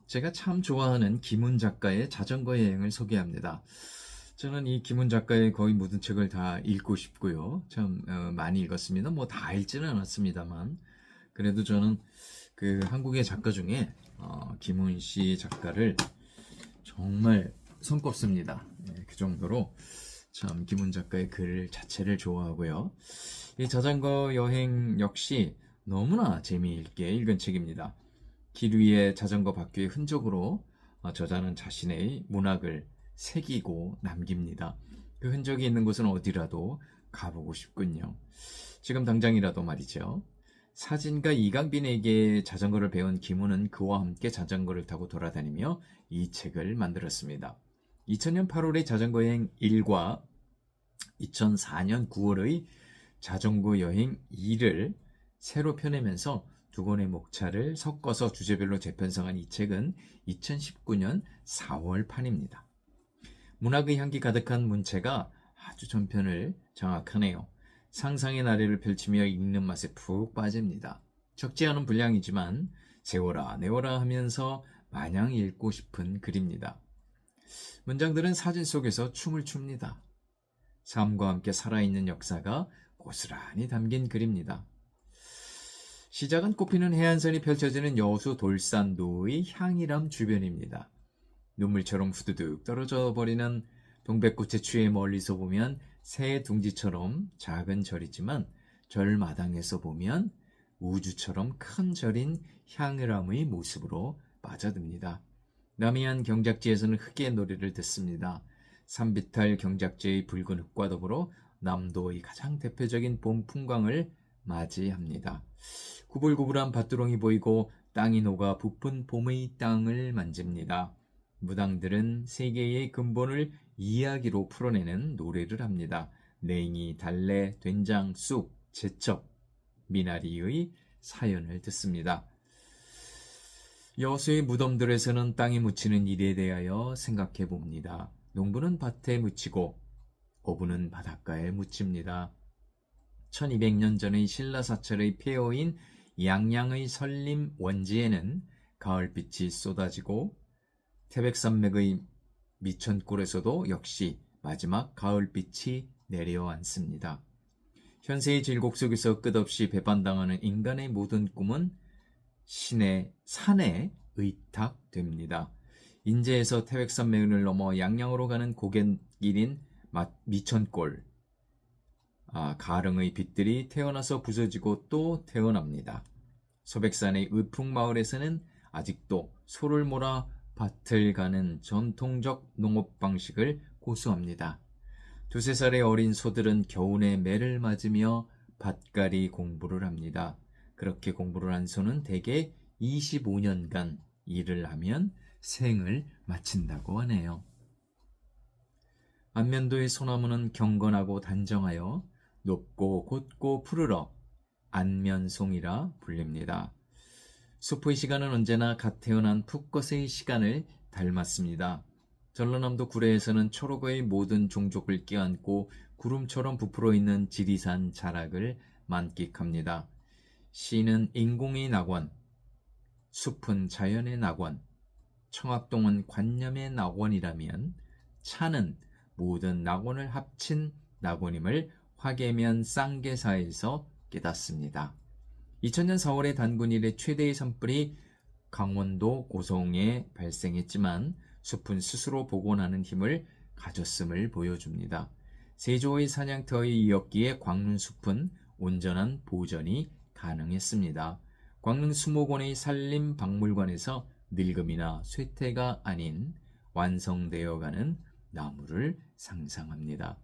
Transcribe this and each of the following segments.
제가 참 좋아하는 김훈 작가의 자전거 여행을 소개합니다. 저는 이 김훈 작가의 거의 모든 책을 다 읽고 싶고요. 참 많이 읽었습니다. 뭐 다 읽지는 않았습니다만 그래도 저는 그 한국의 작가 중에 김훈 씨 작가를 정말 손꼽습니다. 그 정도로 참 김훈 작가의 글 자체를 좋아하고요. 이 자전거 여행 역시 너무나 재미있게 읽은 책입니다. 길 위에 자전거 바퀴의 흔적으로 저자는 자신의 문학을 새기고 남깁니다. 그 흔적이 있는 곳은 어디라도 가보고 싶군요. 지금 당장이라도 말이죠. 사진가 이강빈에게 자전거를 배운 김훈은 그와 함께 자전거를 타고 돌아다니며 이 책을 만들었습니다. 2000년 8월의 자전거 여행 1과 2004년 9월의 자전거 여행 2를 새로 펴내면서 두 권의 목차를 섞어서 주제별로 재편성한 이 책은 2019년 4월판입니다. 문학의 향기 가득한 문체가 아주 전편을 장악하네요. 상상의 나래를 펼치며 읽는 맛에 푹 빠집니다. 적지 않은 분량이지만 세워라 내워라 하면서 마냥 읽고 싶은 글입니다. 문장들은 사진 속에서 춤을 춥니다. 삶과 함께 살아있는 역사가 고스란히 담긴 글입니다. 시작은 꽃피는 해안선이 펼쳐지는 여수 돌산도의 향이람 주변입니다. 눈물처럼 후두둑 떨어져 버리는 동백꽃의 취해 멀리서 보면 새 둥지처럼 작은 절이지만 절마당에서 보면 우주처럼 큰 절인 향이람의 모습으로 빠져듭니다. 남해안 경작지에서는 흑의 노래를 듣습니다. 산비탈 경작지의 붉은 흙과 더불어 남도의 가장 대표적인 봄 풍광을 맞이합니다. 구불구불한 밭두렁이 보이고 땅이 녹아 부푼 봄의 땅을 만집니다. 무당들은 세계의 근본을 이야기로 풀어내는 노래를 합니다. 냉이, 달래, 된장, 쑥, 제첩, 미나리의 사연을 듣습니다. 여수의 무덤들에서는 땅에 묻히는 일에 대하여 생각해 봅니다. 농부는 밭에 묻히고 어부는 바닷가에 묻힙니다. 1200년 전의 신라사철의 폐허인 양양의 설림 원지에는 가을빛이 쏟아지고 태백산맥의 미천골에서도 역시 마지막 가을빛이 내려앉습니다. 현세의 질곡 속에서 끝없이 배반당하는 인간의 모든 꿈은 산에 의탁됩니다. 인제에서 태백산맥을 넘어 양양으로 가는 고갯길인 미천골, 가릉의 빛들이 태어나서 부서지고 또 태어납니다. 소백산의 의풍마을에서는 아직도 소를 몰아 밭을 가는 전통적 농업 방식을 고수합니다. 두세 살의 어린 소들은 겨우내 매를 맞으며 밭갈이 공부를 합니다. 그렇게 공부를 한 소는 대개 25년간 일을 하면 생을 마친다고 하네요. 안면도의 소나무는 경건하고 단정하여 높고 곧고 푸르러 안면송이라 불립니다. 숲의 시간은 언제나 갓 태어난 풋것의 시간을 닮았습니다. 전라남도 구례에서는 초록의 모든 종족을 껴안고 구름처럼 부풀어 있는 지리산 자락을 만끽합니다. 시는 인공의 낙원, 숲은 자연의 낙원, 청학동은 관념의 낙원이라면 차는 모든 낙원을 합친 낙원임을 화계면 쌍계사에서 깨닫습니다. 2000년 4월에 단군 이래 최대의 산불이 강원도 고성에 발생했지만 숲은 스스로 복원하는 힘을 가졌음을 보여줍니다. 세조의 사냥터에 이었기에 광릉숲은 온전한 보존이 가능했습니다. 광릉 수목원의 산림박물관에서 늙음이나 쇠퇴가 아닌 완성되어가는 나무를 상상합니다.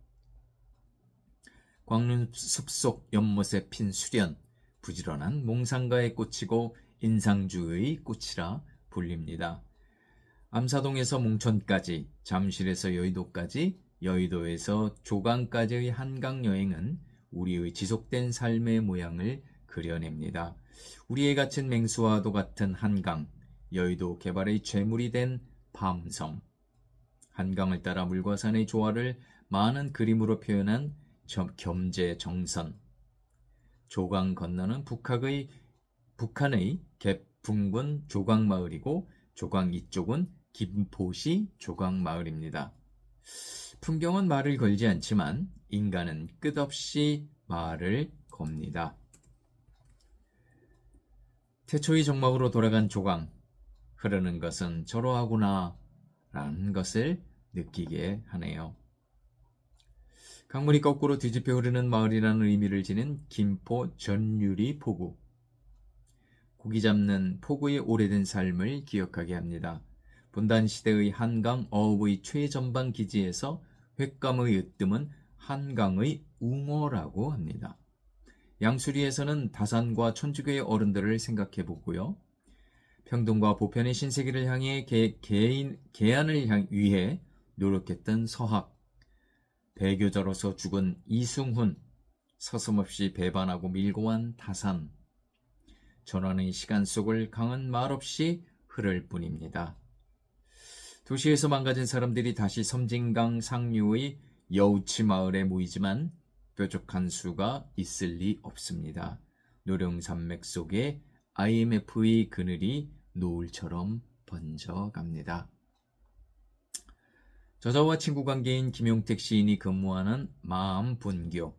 광릉 숲속 연못에 핀 수련, 부지런한 몽상가의 꽃이고 인상주의 꽃이라 불립니다. 암사동에서 몽천까지, 잠실에서 여의도까지, 여의도에서 조강까지의 한강 여행은 우리의 지속된 삶의 모양을 그려냅니다. 우리의 갇힌 맹수와도 같은 한강, 여의도 개발의 죄물이 된 밤섬, 한강을 따라 물과 산의 조화를 많은 그림으로 표현한 겸재정선, 조강 건너는 북한의 개풍군 조강마을이고 조강 이쪽은 김포시 조강마을입니다. 풍경은 말을 걸지 않지만 인간은 끝없이 말을 겁니다. 태초의 정막으로 돌아간 조강, 흐르는 것은 저러하구나 라는 것을 느끼게 하네요. 강물이 거꾸로 뒤집혀 흐르는 마을이라는 의미를 지닌 김포 전유리 포구. 고기 잡는 포구의 오래된 삶을 기억하게 합니다. 분단 시대의 한강 어업의 최전방 기지에서 횟감의 으뜸은 한강의 웅어라고 합니다. 양수리에서는 다산과 천주교의 어른들을 생각해 보고요. 평등과 보편의 신세계를 향해 개안을 위해 노력했던 서학, 배교자로서 죽은 이승훈, 서슴없이 배반하고 밀고 간 다산, 전환의 시간 속을 강은 말없이 흐를 뿐입니다. 도시에서 망가진 사람들이 다시 섬진강 상류의 여우치 마을에 모이지만 뾰족한 수가 있을 리 없습니다. 노령산맥 속에 IMF의 그늘이 노을처럼 번져갑니다. 저자와 친구 관계인 김용택 시인이 근무하는 마암분교.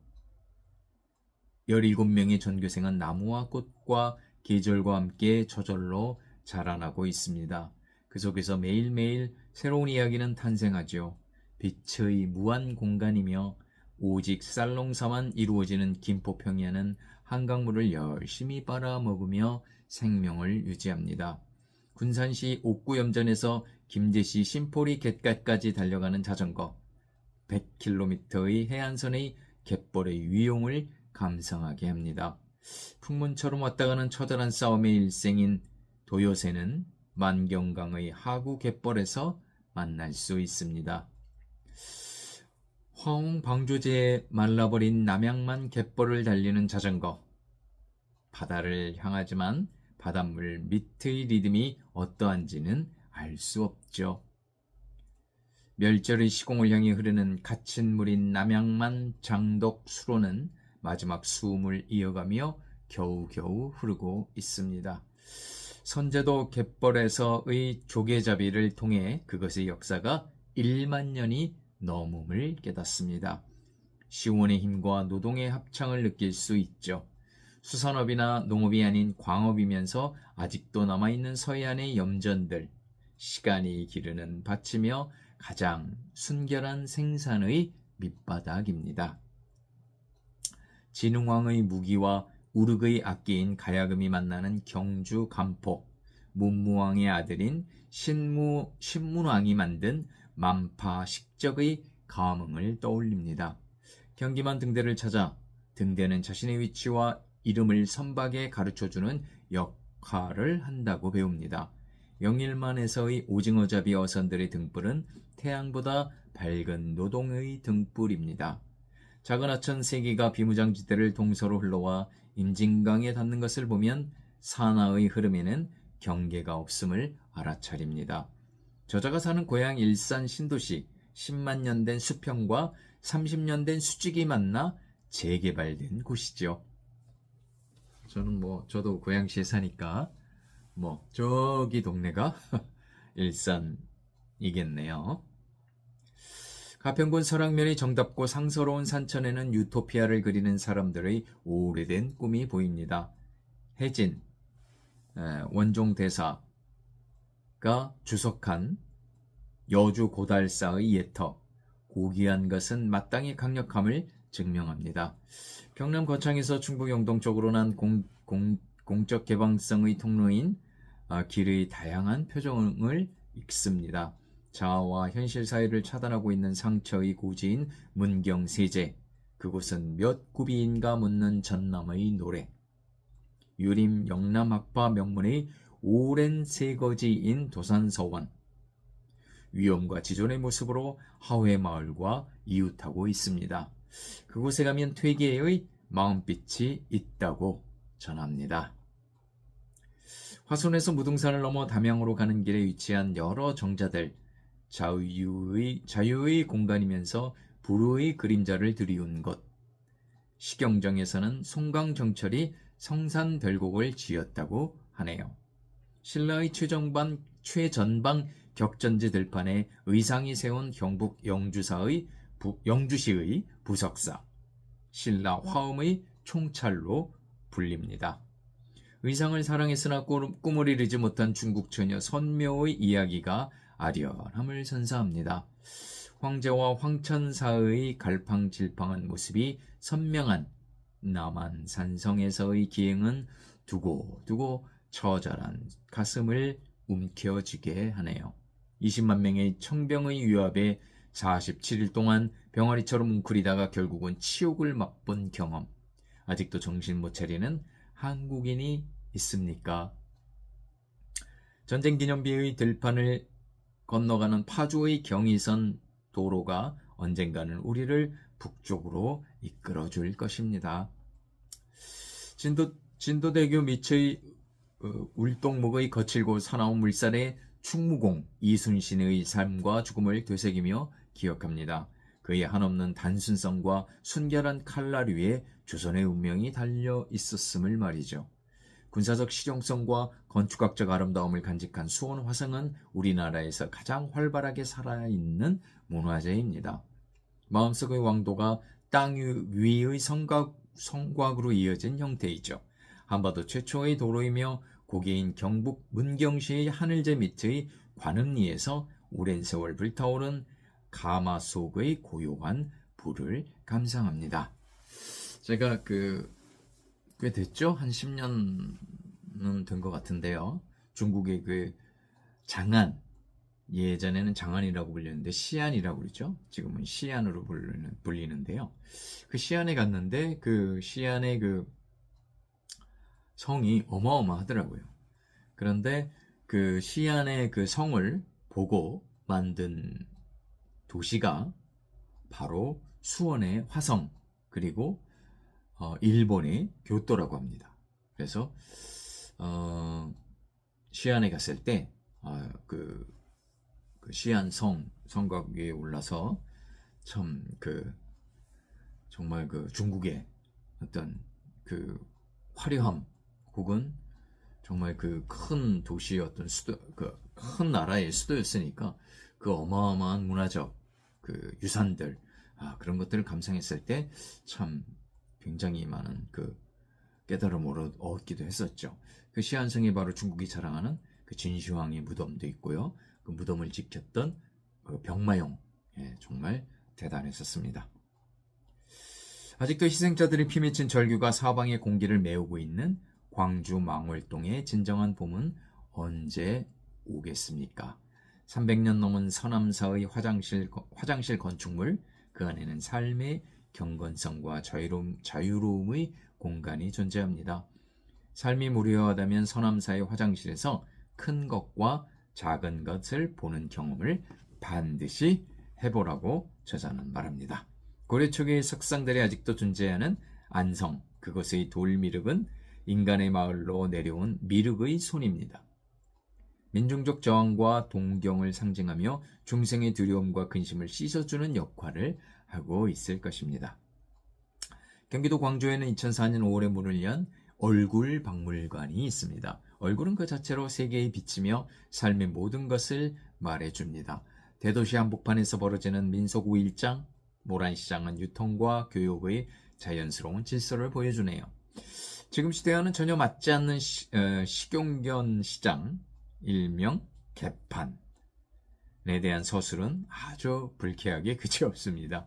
17명의 전교생은 나무와 꽃과 계절과 함께 저절로 자라나고 있습니다. 그 속에서 매일매일 새로운 이야기는 탄생하죠. 빛의 무한 공간이며 오직 쌀농사만 이루어지는 김포평야는 한강물을 열심히 빨아먹으며 생명을 유지합니다. 군산시 옥구염전에서 김제시 신포리 갯가까지 달려가는 자전거, 100km의 해안선의 갯벌의 위용을 감상하게 합니다. 풍문처럼 왔다가는 처절한 싸움의 일생인 도요새는 만경강의 하구 갯벌에서 만날 수 있습니다. 화홍 방조제에 말라버린 남양만 갯벌을 달리는 자전거. 바다를 향하지만 바닷물 밑의 리듬이 어떠한지는 알 수 없죠. 멸절의 시공을 향해 흐르는 갇힌 물인 남양만 장덕 수로는 마지막 수음을 이어가며 겨우겨우 흐르고 있습니다. 선제도 갯벌에서의 조개잡이를 통해 그것의 역사가 1만 년이 넘음을 깨닫습니다. 시원의 힘과 노동의 합창을 느낄 수 있죠. 수산업이나 농업이 아닌 광업이면서 아직도 남아있는 서해안의 염전들, 시간이 기르는 밭이며 가장 순결한 생산의 밑바닥입니다. 진흥왕의 무기와 우르의 악기인 가야금이 만나는 경주 간포, 문무왕의 아들인 신문왕이 만든 만파 식적의 감흥을 떠올립니다. 경기만 등대를 찾아 등대는 자신의 위치와 이름을 선박에 가르쳐주는 역할을 한다고 배웁니다. 영일만에서의 오징어잡이 어선들의 등불은 태양보다 밝은 노동의 등불입니다. 작은 하천 세 개가 비무장지대를 동서로 흘러와 임진강에 닿는 것을 보면 산하의 흐름에는 경계가 없음을 알아차립니다. 저자가 사는 고향 일산 신도시 10만 년 된 수평과 30년 된 수직이 만나 재개발된 곳이죠. 저도 고양시에 사니까 저기 동네가 일산이겠네요. 가평군 설악면의 정답고 상서로운 산천에는 유토피아를 그리는 사람들의 오래된 꿈이 보입니다. 해진, 원종대사가 주석한 여주 고달사의 예터, 고귀한 것은 마땅히 강력함을 증명합니다. 경남 거창에서 충북 영동 쪽으로 난 공적 개방성의 통로인 길의 다양한 표정을 읽습니다. 자아와 현실 사이를 차단하고 있는 상처의 고지인 문경세제, 그곳은 몇 구비인가 묻는 전남의 노래, 유림 영남학파 명문의 오랜 세거지인 도산서원, 위엄과 지존의 모습으로 하회마을과 이웃하고 있습니다. 그곳에 가면 퇴계의 마음빛이 있다고 전합니다. 화순에서 무등산을 넘어 담양으로 가는 길에 위치한 여러 정자들, 자유의 공간이면서 불후의 그림자를 드리운 곳. 시경정에서는 송강정철이 성산별곡을 지었다고 하네요. 신라의 최전방 격전지 들판에 의상이 세운 경북 영주시의 부석사, 신라 화엄의 총찰로 불립니다. 의상을 사랑했으나 꿈을 이루지 못한 중국 처녀 선묘의 이야기가 아련함을 선사합니다. 황제와 황천사의 갈팡질팡한 모습이 선명한 남한 산성에서의 기행은 두고두고 처절한 가슴을 움켜쥐게 하네요. 20만 명의 청병의 위압에 47일 동안 병아리처럼 웅크리다가 결국은 치욕을 맛본 경험. 아직도 정신 못 차리는 한국인이 있습니까? 전쟁기념비의 들판을 건너가는 파주의 경의선 도로가 언젠가는 우리를 북쪽으로 이끌어줄 것입니다. 진도대교 밑의 울동목의 거칠고 사나운 물살에 충무공 이순신의 삶과 죽음을 되새기며 기억합니다. 그의 한없는 단순성과 순결한 칼날 위에 조선의 운명이 달려 있었음을 말이죠. 군사적 실용성과 건축학적 아름다움을 간직한 수원 화성은 우리나라에서 가장 활발하게 살아있는 문화재입니다. 마음속의 왕도가 땅 위의 성곽으로 이어진 형태이죠. 한반도 최초의 도로이며 고개인 경북 문경시의 하늘제 밑의 관음리에서 오랜 세월 불타오른 가마속의 고요한 불을 감상합니다. 제가 꽤 됐죠? 한 10년은 된 것 같은데요. 중국의 장안, 예전에는 장안이라고 불렸는데 시안이라고 그러죠. 지금은 시안으로 불리는데요. 그 시안에 갔는데 그 시안의 성이 어마어마하더라고요. 그런데 그 시안의 그 성을 보고 만든 도시가 바로 수원의 화성, 그리고 일본의 교토라고 합니다. 그래서 시안에 갔을 때 그 시안 성곽 위에 올라서 참 정말 중국의 어떤 화려함, 혹은 정말 큰 도시의 어떤 수도, 큰 나라의 수도였으니까 어마어마한 문화적 유산들, 그런 것들을 감상했을 때 참 굉장히 많은 깨달음을 얻기도 했었죠. 시안성이 바로 중국이 자랑하는 진시황의 무덤도 있고요. 그 무덤을 지켰던 병마용, 정말 대단했었습니다. 아직도 희생자들의 피 맺힌 절규가 사방의 공기를 메우고 있는 광주 망월동의 진정한 봄은 언제 오겠습니까? 300년 넘은 서남사의 화장실 건축물, 그 안에는 삶의 경건성과 자유로움의 공간이 존재합니다. 삶이 무료하다면 서남사의 화장실에서 큰 것과 작은 것을 보는 경험을 반드시 해보라고 저자는 말합니다. 고려 초기의 석상들이 아직도 존재하는 안성, 그것의 돌미륵은 인간의 마을로 내려온 미륵의 손입니다. 민중적 저항과 동경을 상징하며 중생의 두려움과 근심을 씻어주는 역할을 하고 있을 것입니다. 경기도 광주에는 2004년 5월에 문을 연 얼굴 박물관이 있습니다. 얼굴은 그 자체로 세계에 비치며 삶의 모든 것을 말해줍니다. 대도시 한복판에서 벌어지는 민속 우일장, 모란시장은 유통과 교육의 자연스러운 질서를 보여주네요. 지금 시대와는 전혀 맞지 않는 식용견 시장, 일명 개판에 대한 서술은 아주 불쾌하게 그치없습니다.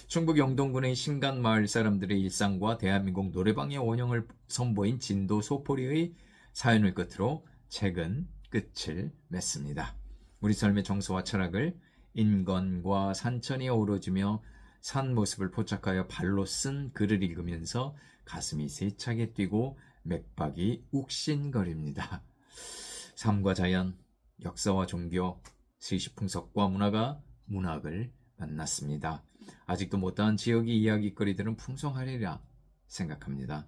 충북 영동군의 신간 마을 사람들의 일상과 대한민국 노래방의 원형을 선보인 진도 소포리의 사연을 끝으로 책은 끝을 맺습니다. 우리 삶의 정서와 철학을 인건과 산천이 어우러지며 산 모습을 포착하여 발로 쓴 글을 읽으면서 가슴이 세차게 뛰고 맥박이 욱신거립니다. 삶과 자연, 역사와 종교, 세시풍속과 문화가 문학을 만났습니다. 아직도 못다한 지역의 이야기거리들은 풍성하리라 생각합니다.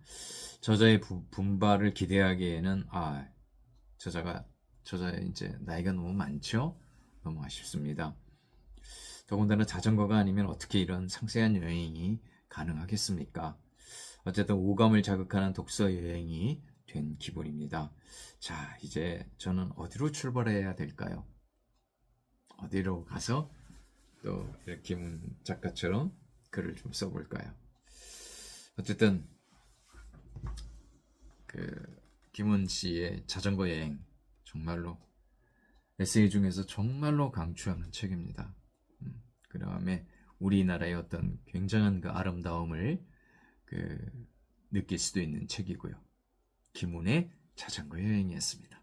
저자의 분발을 기대하기에는 저자의 이제 나이가 너무 많죠? 너무 아쉽습니다. 더군다나 자전거가 아니면 어떻게 이런 상세한 여행이 가능하겠습니까? 어쨌든 오감을 자극하는 독서 여행이 된 기분입니다. 자, 이제 저는 어디로 출발해야 될까요? 어디로 가서 또 김훈 작가처럼 글을 좀 써볼까요? 어쨌든 김훈 씨의 자전거 여행 정말로 에세이 중에서 정말로 강추하는 책입니다. 그 다음에 우리나라의 어떤 굉장한 그 아름다움을 느낄 수도 있는 책이고요. 김훈의 자전거 여행이었습니다.